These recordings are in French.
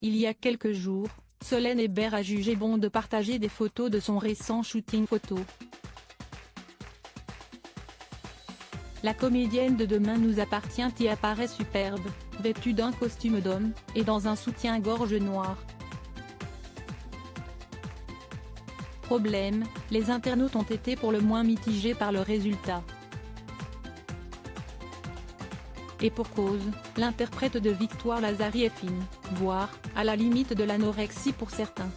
Il y a quelques jours, Solène Hébert a jugé bon de partager des photos de son récent shooting photo. La comédienne de Demain nous appartient y apparaît superbe, vêtue d'un costume d'homme, et dans un soutien-gorge noir. Problème, les internautes ont été pour le moins mitigés par le résultat. Et pour cause, l'interprète de Victoire Lazari est fine, voire, à la limite de l'anorexie pour certains.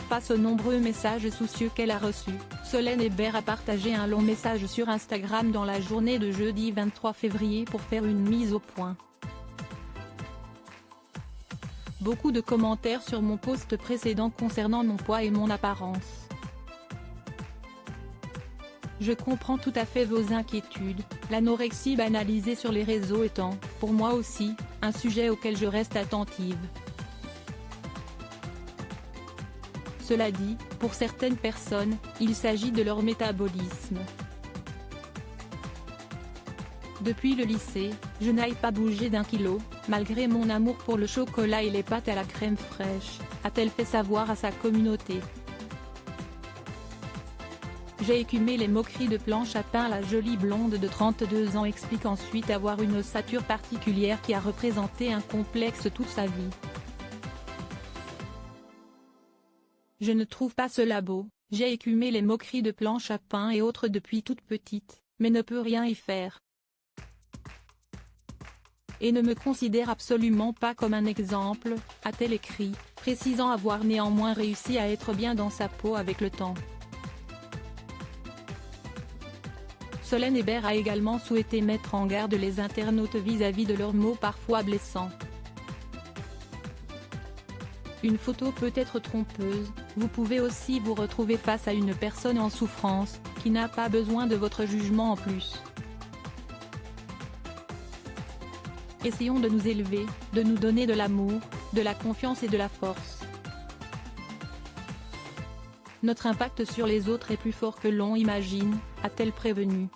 Face aux nombreux messages soucieux qu'elle a reçus, Solène Hébert a partagé un long message sur Instagram dans la journée de jeudi 23 février pour faire une mise au point. Beaucoup de commentaires sur mon post précédent concernant mon poids et mon apparence. Je comprends tout à fait vos inquiétudes, l'anorexie banalisée sur les réseaux étant, pour moi aussi, un sujet auquel je reste attentive. Cela dit, pour certaines personnes, il s'agit de leur métabolisme. Depuis le lycée, je n'ai pas bougé d'1 kilo, malgré mon amour pour le chocolat et les pâtes à la crème fraîche, a-t-elle fait savoir à sa communauté. J'ai écumé les moqueries de Planche à pain. La jolie blonde de 32 ans explique ensuite avoir une ossature particulière qui a représenté un complexe toute sa vie. Je ne trouve pas cela beau, j'ai écumé les moqueries de Planche à pain et autres depuis toute petite, mais ne peux rien y faire. Et ne me considère absolument pas comme un exemple, a-t-elle écrit, précisant avoir néanmoins réussi à être bien dans sa peau avec le temps. Solène Hébert a également souhaité mettre en garde les internautes vis-à-vis de leurs mots parfois blessants. Une photo peut être trompeuse, vous pouvez aussi vous retrouver face à une personne en souffrance, qui n'a pas besoin de votre jugement en plus. Essayons de nous élever, de nous donner de l'amour, de la confiance et de la force. Notre impact sur les autres est plus fort que l'on imagine, a-t-elle prévenu.